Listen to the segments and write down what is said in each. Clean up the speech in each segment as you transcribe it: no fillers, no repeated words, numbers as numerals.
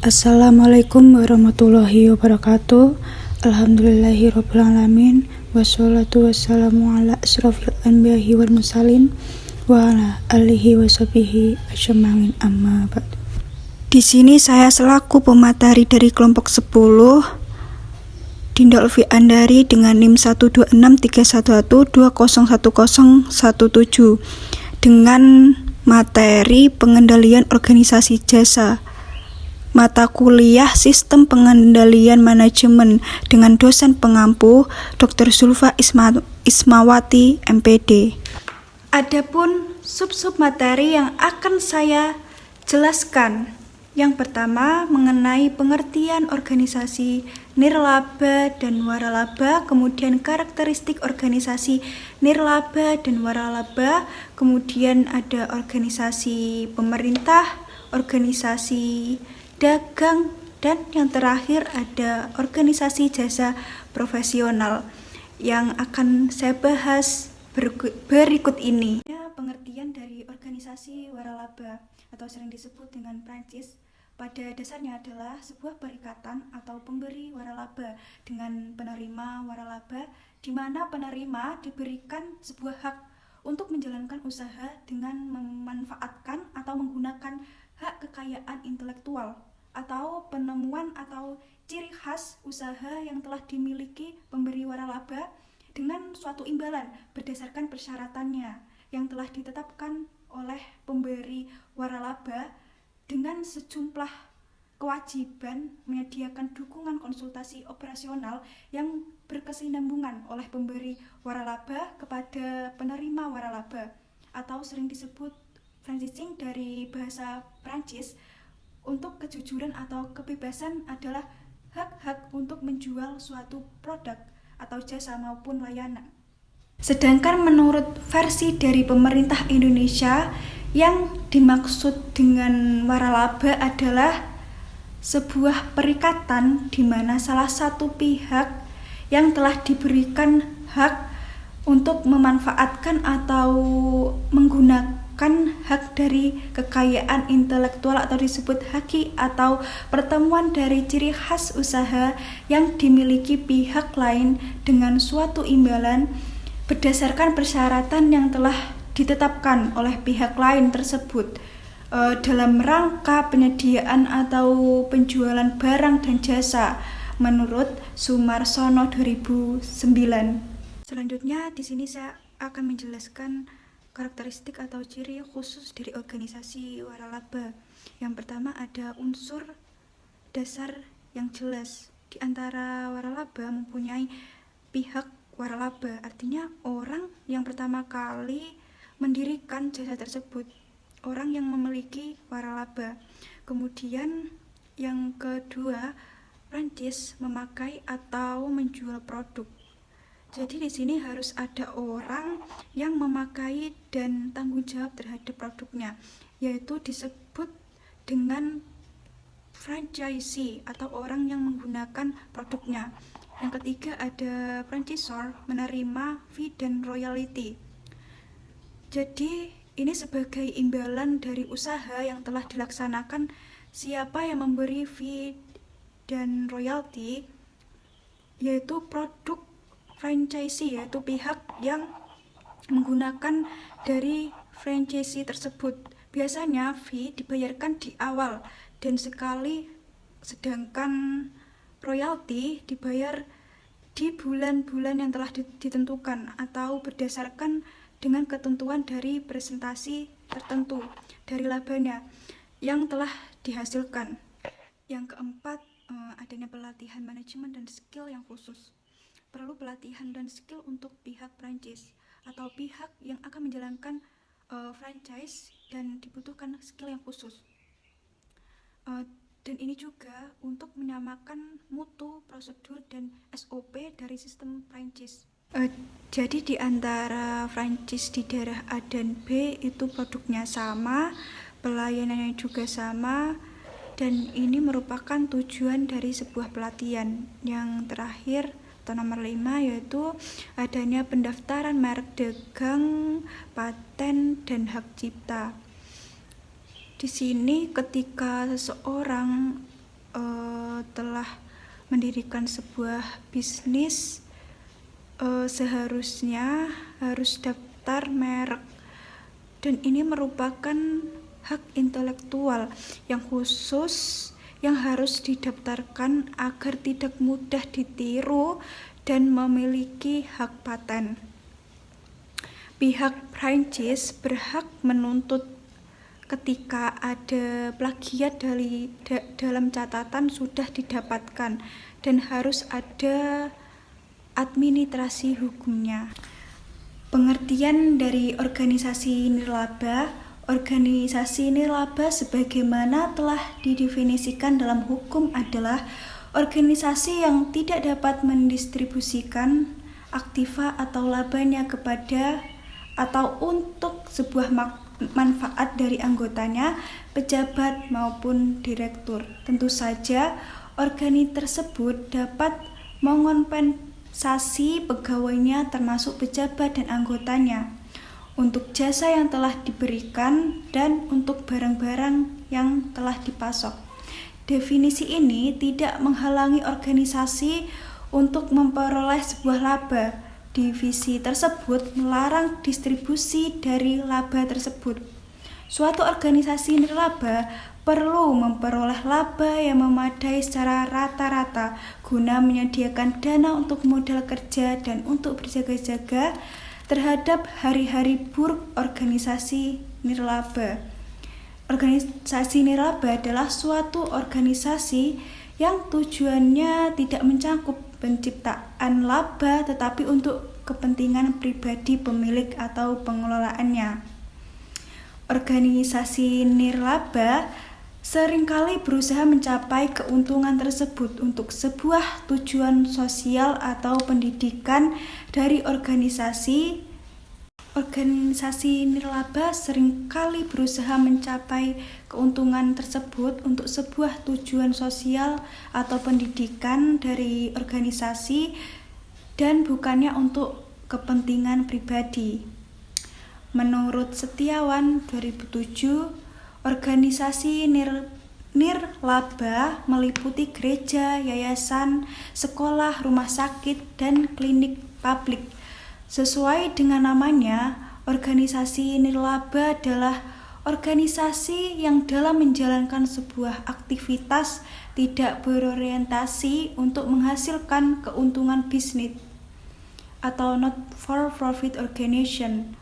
Assalamualaikum warahmatullahi wabarakatuh. Alhamdulillahirabbil alamin. Wassalatu wassalamu ala asyrofil anbiya'i wal mursalin wa ala alihi washabihi ajmain amma ba'd. Di sini saya selaku pemateri dari kelompok 10 Dinda Ulfi Andari dengan NIM 1263112011017 dengan materi pengendalian organisasi jasa. Mata kuliah Sistem Pengendalian Manajemen dengan dosen pengampu Dr. Zulfa Ismawati, MPD. Adapun sub-sub materi yang akan saya jelaskan. Yang pertama mengenai pengertian organisasi nirlaba dan waralaba, kemudian karakteristik organisasi nirlaba dan waralaba, kemudian ada organisasi pemerintah, organisasi dagang, dan yang terakhir ada organisasi jasa profesional yang akan saya bahas berikut ini. Pengertian dari organisasi waralaba atau sering disebut dengan Prancis pada dasarnya adalah sebuah perikatan atau pemberi waralaba dengan penerima waralaba, di mana penerima diberikan sebuah hak untuk menjalankan usaha dengan memanfaatkan atau menggunakan hak kekayaan intelektual atau penemuan atau ciri khas usaha yang telah dimiliki pemberi waralaba dengan suatu imbalan berdasarkan persyaratannya yang telah ditetapkan oleh pemberi waralaba dengan sejumlah kewajiban menyediakan dukungan konsultasi operasional yang berkesinambungan oleh pemberi waralaba kepada penerima waralaba atau sering disebut franchising dari bahasa Prancis. Untuk kejujuran atau kebebasan adalah hak-hak untuk menjual suatu produk atau jasa maupun layanan. Sedangkan menurut versi dari pemerintah Indonesia, yang dimaksud dengan waralaba adalah sebuah perikatan di mana salah satu pihak yang telah diberikan hak untuk memanfaatkan atau menggunakan hak dari kekayaan intelektual atau disebut haki atau pertemuan dari ciri khas usaha yang dimiliki pihak lain dengan suatu imbalan berdasarkan persyaratan yang telah ditetapkan oleh pihak lain tersebut dalam rangka penyediaan atau penjualan barang dan jasa menurut Sumarsono 2009. Selanjutnya di sini saya akan menjelaskan karakteristik atau ciri khusus dari organisasi waralaba. Yang pertama ada unsur dasar yang jelas. Di antara waralaba mempunyai pihak waralaba, artinya orang yang pertama kali mendirikan jasa tersebut, orang yang memiliki waralaba. Kemudian yang kedua, Prancis memakai atau menjual produk. Jadi di sini harus ada orang yang memakai dan tanggung jawab terhadap produknya, yaitu disebut dengan franchisee atau orang yang menggunakan produknya. Yang ketiga ada franchisor menerima fee dan royalty. Jadi ini sebagai imbalan dari usaha yang telah dilaksanakan. Siapa yang memberi fee dan royalty yaitu produk franchisee, yaitu pihak yang menggunakan dari franchisee tersebut. Biasanya fee dibayarkan di awal dan sekali, sedangkan royalti dibayar di bulan-bulan yang telah ditentukan atau berdasarkan dengan ketentuan dari presentasi tertentu dari labanya yang telah dihasilkan. Yang keempat, adanya pelatihan manajemen dan skill yang khusus. Perlu pelatihan dan skill untuk pihak Prancis atau pihak yang akan menjalankan franchise dan dibutuhkan skill yang khusus. Dan ini juga untuk menyamakan mutu, prosedur, dan SOP dari sistem Prancis. Jadi di antara franchise di daerah A dan B itu produknya sama, pelayanannya juga sama, dan ini merupakan tujuan dari sebuah pelatihan. Yang terakhir atau nomor 5 yaitu adanya pendaftaran merek dagang, paten, dan hak cipta. Di sini ketika seseorang setelah mendirikan sebuah bisnis seharusnya harus daftar merek, dan ini merupakan hak intelektual yang khusus yang harus didaftarkan agar tidak mudah ditiru dan memiliki hak paten. Pihak Prancis berhak menuntut ketika ada plagiat dalam catatan sudah didapatkan, dan harus ada administrasi hukumnya. Pengertian dari organisasi nirlaba. Organisasi nirlaba sebagaimana telah didefinisikan dalam hukum adalah organisasi yang tidak dapat mendistribusikan aktiva atau labanya kepada atau untuk sebuah manfaat dari anggotanya, pejabat maupun direktur. Tentu saja organisasi tersebut dapat mengompensasi pegawainya termasuk pejabat dan anggotanya untuk jasa yang telah diberikan dan untuk barang-barang yang telah dipasok. Definisi ini tidak menghalangi organisasi untuk memperoleh sebuah laba. Divisi tersebut melarang distribusi dari laba tersebut. Suatu organisasi nirlaba perlu memperoleh laba yang memadai secara rata-rata guna menyediakan dana untuk modal kerja dan untuk berjaga-jaga terhadap hari-hari buruk organisasi nirlaba. Organisasi nirlaba adalah suatu organisasi yang tujuannya tidak mencakup penciptaan laba tetapi untuk kepentingan pribadi pemilik atau pengelolaannya. Organisasi nirlaba seringkali berusaha mencapai keuntungan tersebut untuk sebuah tujuan sosial atau pendidikan dari organisasi. Organisasi nirlaba seringkali berusaha mencapai keuntungan tersebut untuk sebuah tujuan sosial atau pendidikan dari organisasi dan bukannya untuk kepentingan pribadi. Menurut Setiawan 2007, organisasi nirlaba meliputi gereja, yayasan, sekolah, rumah sakit, dan klinik publik. Sesuai dengan namanya, organisasi nirlaba adalah organisasi yang dalam menjalankan sebuah aktivitas tidak berorientasi untuk menghasilkan keuntungan bisnis atau not for profit organization.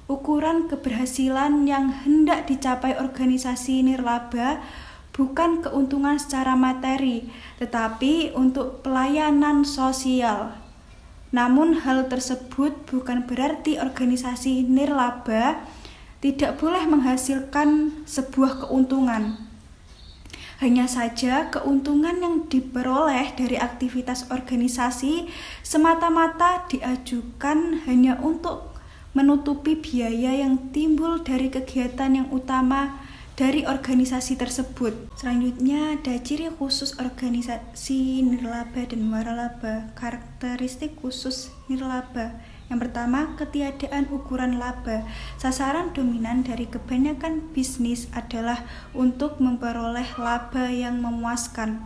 Ukuran keberhasilan yang hendak dicapai organisasi nirlaba bukan keuntungan secara materi, tetapi untuk pelayanan sosial. Namun hal tersebut bukan berarti organisasi nirlaba tidak boleh menghasilkan sebuah keuntungan. Hanya saja keuntungan yang diperoleh dari aktivitas organisasi semata-mata diajukan hanya untuk menutupi biaya yang timbul dari kegiatan yang utama dari organisasi tersebut. Selanjutnya ada ciri khusus organisasi nirlaba dan waralaba. Karakteristik khusus nirlaba. Yang pertama, ketiadaan ukuran laba. Sasaran dominan dari kebanyakan bisnis adalah untuk memperoleh laba yang memuaskan.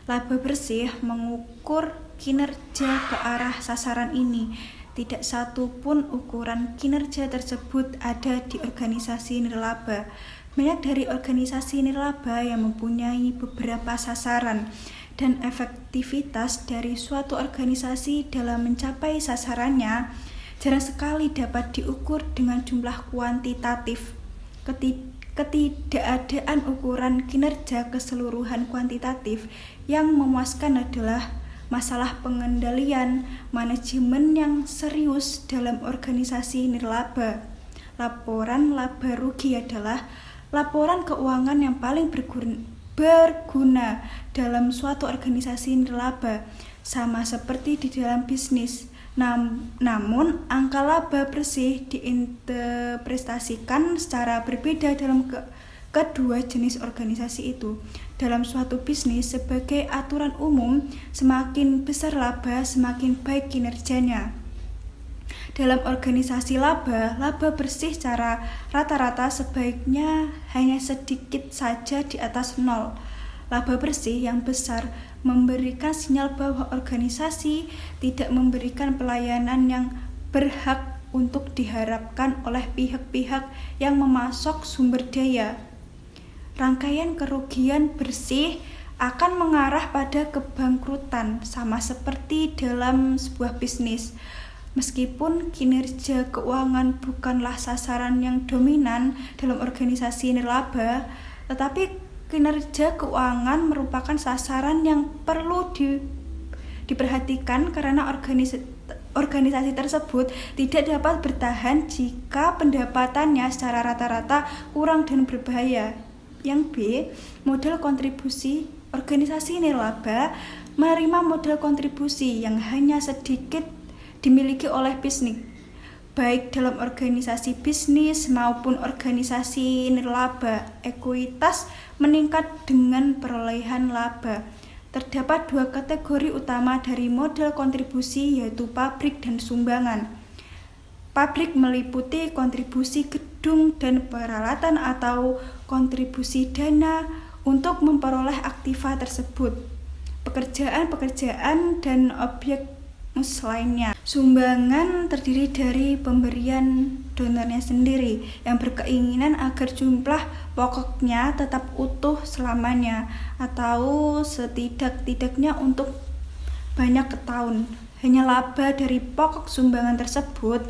Laba bersih mengukur kinerja ke arah sasaran ini. Tidak satu pun ukuran kinerja tersebut ada di organisasi nirlaba. Banyak dari organisasi nirlaba yang mempunyai beberapa sasaran, dan efektivitas dari suatu organisasi dalam mencapai sasarannya jarang sekali dapat diukur dengan jumlah kuantitatif. Ketidakadaan ukuran kinerja keseluruhan kuantitatif yang memuaskan adalah masalah pengendalian manajemen yang serius dalam organisasi nirlaba. Laporan laba rugi adalah laporan keuangan yang paling berguna dalam suatu organisasi nirlaba, sama seperti di dalam bisnis. Namun, angka laba bersih diinterpretasikan secara berbeda dalam kedua jenis organisasi itu. Dalam suatu bisnis, sebagai aturan umum, semakin besar laba, semakin baik kinerjanya. Dalam organisasi laba bersih secara rata-rata sebaiknya hanya sedikit saja di atas 0. Laba bersih yang besar memberikan sinyal bahwa organisasi tidak memberikan pelayanan yang berhak untuk diharapkan oleh pihak-pihak yang memasok sumber daya. Rangkaian kerugian bersih akan mengarah pada kebangkrutan, sama seperti dalam sebuah bisnis. Meskipun kinerja keuangan bukanlah sasaran yang dominan dalam organisasi nirlaba, tetapi kinerja keuangan merupakan sasaran yang perlu diperhatikan karena organisasi tersebut tidak dapat bertahan jika pendapatannya secara rata-rata kurang dan berbahaya. Yang B, model kontribusi. Organisasi nirlaba menerima model kontribusi yang hanya sedikit dimiliki oleh bisnis, baik dalam organisasi bisnis maupun organisasi nirlaba. Ekuitas meningkat dengan perolehan laba. Terdapat dua kategori utama dari model kontribusi, yaitu pabrik dan sumbangan. Pabrik meliputi kontribusi gedung dan peralatan atau kontribusi dana untuk memperoleh aktiva tersebut, pekerjaan dan objek lainnya. Sumbangan terdiri dari pemberian donornya sendiri yang berkeinginan agar jumlah pokoknya tetap utuh selamanya atau setidak-tidaknya untuk banyak tahun. Hanya laba dari pokok sumbangan tersebut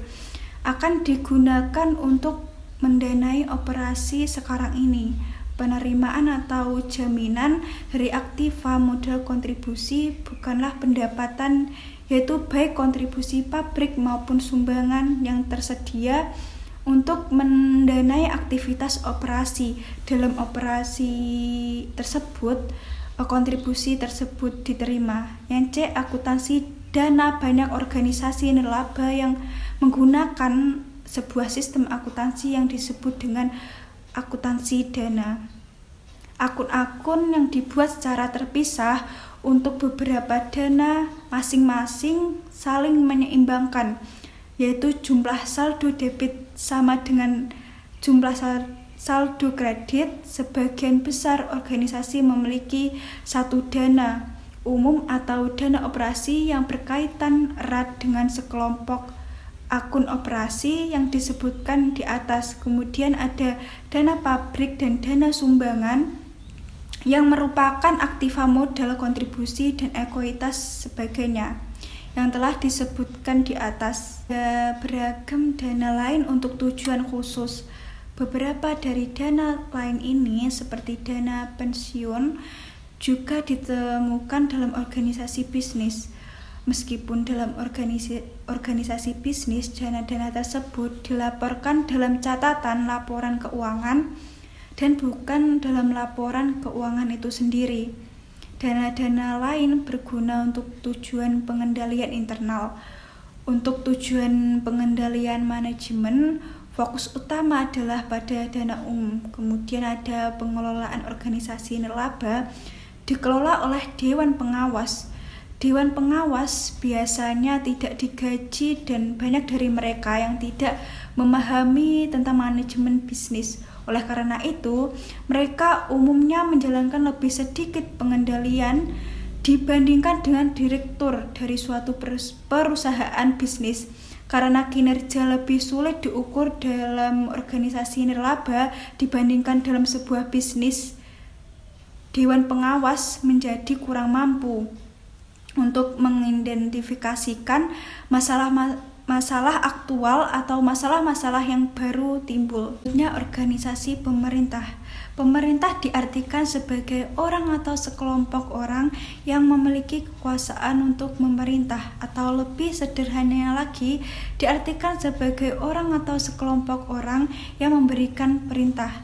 akan digunakan untuk mendanai operasi sekarang ini. Penerimaan atau jaminan dari aktiva model kontribusi bukanlah pendapatan, yaitu baik kontribusi pabrik maupun sumbangan yang tersedia untuk mendanai aktivitas operasi. Dalam operasi tersebut, kontribusi tersebut diterima. Yang C, akuntansi dana. Banyak organisasi nirlaba yang menggunakan sebuah sistem akuntansi yang disebut dengan akuntansi dana. Akun-akun yang dibuat secara terpisah untuk beberapa dana masing-masing saling menyeimbangkan, yaitu jumlah saldo debit sama dengan jumlah saldo kredit. Sebagian besar organisasi memiliki satu dana umum atau dana operasi yang berkaitan erat dengan sekelompok akun operasi yang disebutkan di atas. Kemudian ada dana pabrik dan dana sumbangan yang merupakan aktiva modal kontribusi dan ekuitas sebagainya yang telah disebutkan di atas. Ada beragam dana lain untuk tujuan khusus. Beberapa dari dana lain ini seperti dana pensiun juga ditemukan dalam organisasi bisnis. Meskipun dalam organisasi bisnis, dana-dana tersebut dilaporkan dalam catatan laporan keuangan dan bukan dalam laporan keuangan itu sendiri. Dana-dana lain berguna untuk tujuan pengendalian internal. Untuk tujuan pengendalian manajemen, fokus utama adalah pada dana umum. Kemudian ada pengelolaan organisasi nirlaba dikelola oleh Dewan Pengawas. Dewan Pengawas biasanya tidak digaji dan banyak dari mereka yang tidak memahami tentang manajemen bisnis. Oleh karena itu, mereka umumnya menjalankan lebih sedikit pengendalian dibandingkan dengan direktur dari suatu perusahaan bisnis. Karena kinerja lebih sulit diukur dalam organisasi nirlaba dibandingkan dalam sebuah bisnis, Dewan Pengawas menjadi kurang mampu untuk mengidentifikasikan masalah aktual atau masalah-masalah yang baru timbul. Organisasi pemerintah. Pemerintah diartikan sebagai orang atau sekelompok orang yang memiliki kekuasaan untuk memerintah, atau lebih sederhananya lagi diartikan sebagai orang atau sekelompok orang yang memberikan perintah.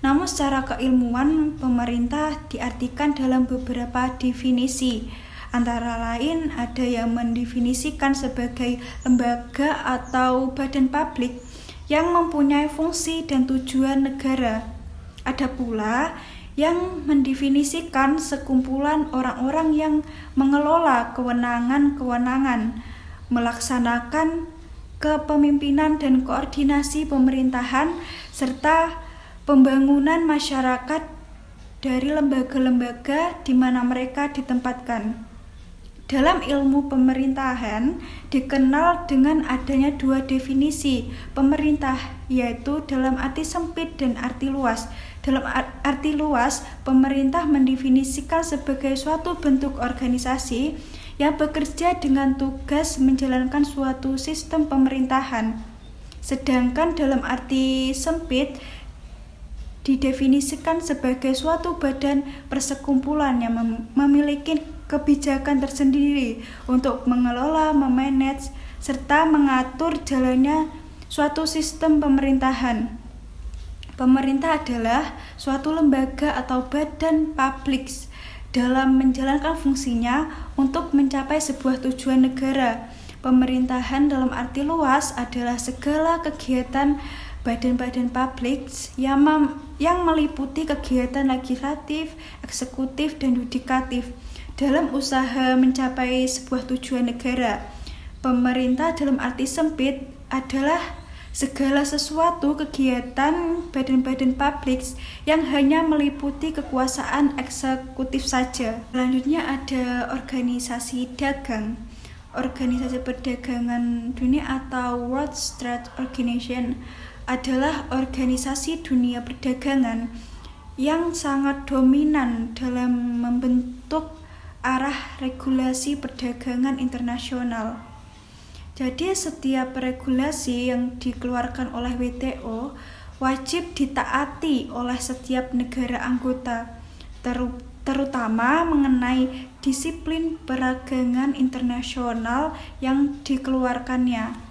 Namun secara keilmuan, pemerintah diartikan dalam beberapa definisi. Antara lain ada yang mendefinisikan sebagai lembaga atau badan publik yang mempunyai fungsi dan tujuan negara. Ada pula yang mendefinisikan sekumpulan orang-orang yang mengelola kewenangan-kewenangan, melaksanakan kepemimpinan dan koordinasi pemerintahan, serta pembangunan masyarakat dari lembaga-lembaga di mana mereka ditempatkan. Dalam ilmu pemerintahan dikenal dengan adanya dua definisi pemerintah, yaitu dalam arti sempit dan arti luas. Dalam arti luas, pemerintah mendefinisikan sebagai suatu bentuk organisasi yang bekerja dengan tugas menjalankan suatu sistem pemerintahan. Sedangkan dalam arti sempit didefinisikan sebagai suatu badan persekumpulan yang memiliki kebijakan tersendiri untuk mengelola, memanage, serta mengatur jalannya suatu sistem pemerintahan. Pemerintah adalah suatu lembaga atau badan publik dalam menjalankan fungsinya untuk mencapai sebuah tujuan negara. Pemerintahan dalam arti luas adalah segala kegiatan badan-badan publik yang meliputi kegiatan legislatif, eksekutif, dan yudikatif dalam usaha mencapai sebuah tujuan negara. Pemerintah dalam arti sempit adalah segala sesuatu kegiatan badan-badan publik yang hanya meliputi kekuasaan eksekutif saja. Selanjutnya ada organisasi dagang. Organisasi Perdagangan Dunia atau World Trade Organization adalah organisasi dunia perdagangan yang sangat dominan dalam membentuk arah regulasi perdagangan internasional. Jadi setiap regulasi yang dikeluarkan oleh WTO wajib ditaati oleh setiap negara anggota, terutama mengenai disiplin perdagangan internasional yang dikeluarkannya.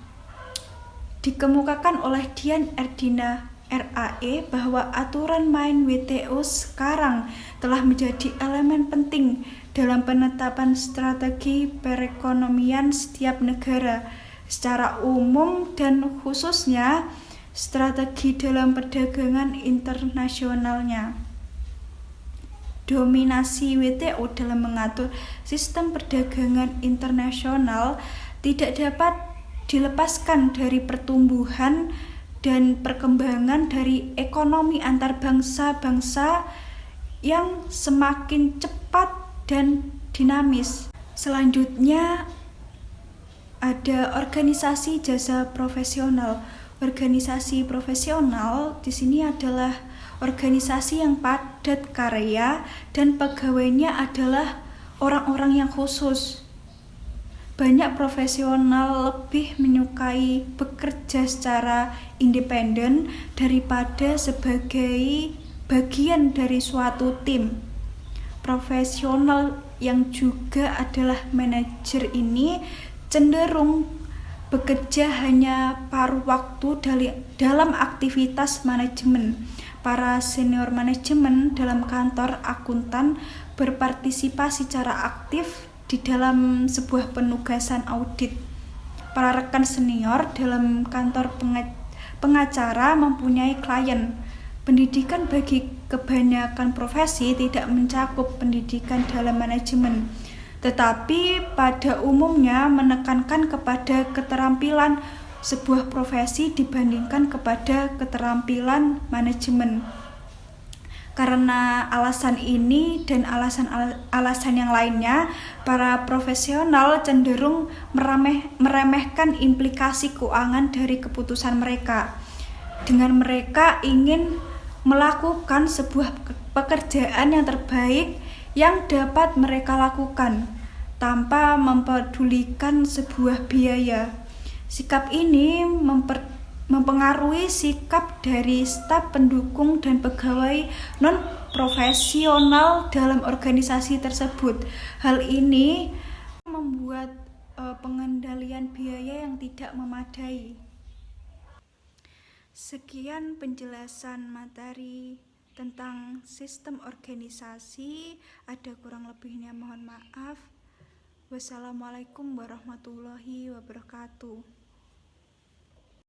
Dikemukakan oleh Dian Erdina RAE bahwa aturan main WTO sekarang telah menjadi elemen penting dalam penetapan strategi perekonomian setiap negara secara umum dan khususnya strategi dalam perdagangan internasionalnya. Dominasi WTO dalam mengatur sistem perdagangan internasional tidak dapat dilepaskan dari pertumbuhan dan perkembangan dari ekonomi antar bangsa-bangsa yang semakin cepat dan dinamis. Selanjutnya ada organisasi jasa profesional. Organisasi profesional di sini adalah organisasi yang padat karya dan pegawainya adalah orang-orang yang khusus. Banyak profesional lebih menyukai bekerja secara independen daripada sebagai bagian dari suatu tim. Profesional yang juga adalah manajer ini cenderung bekerja hanya paruh waktu dalam aktivitas manajemen. Para senior manajemen dalam kantor akuntan berpartisipasi secara aktif di dalam sebuah penugasan audit. Para rekan senior dalam kantor pengacara mempunyai klien. Pendidikan bagi kebanyakan profesi tidak mencakup pendidikan dalam manajemen, tetapi pada umumnya menekankan kepada keterampilan sebuah profesi dibandingkan kepada keterampilan manajemen. Karena alasan ini dan alasan yang lainnya, para profesional cenderung meremehkan implikasi keuangan dari keputusan mereka. Dengan mereka ingin melakukan sebuah pekerjaan yang terbaik yang dapat mereka lakukan tanpa mempedulikan sebuah biaya. Sikap ini mempengaruhi sikap dari staf pendukung dan pegawai non-profesional dalam organisasi tersebut. Hal ini membuat pengendalian biaya yang tidak memadai. Sekian penjelasan materi tentang sistem organisasi. Ada kurang lebihnya mohon maaf. Wassalamualaikum warahmatullahi wabarakatuh.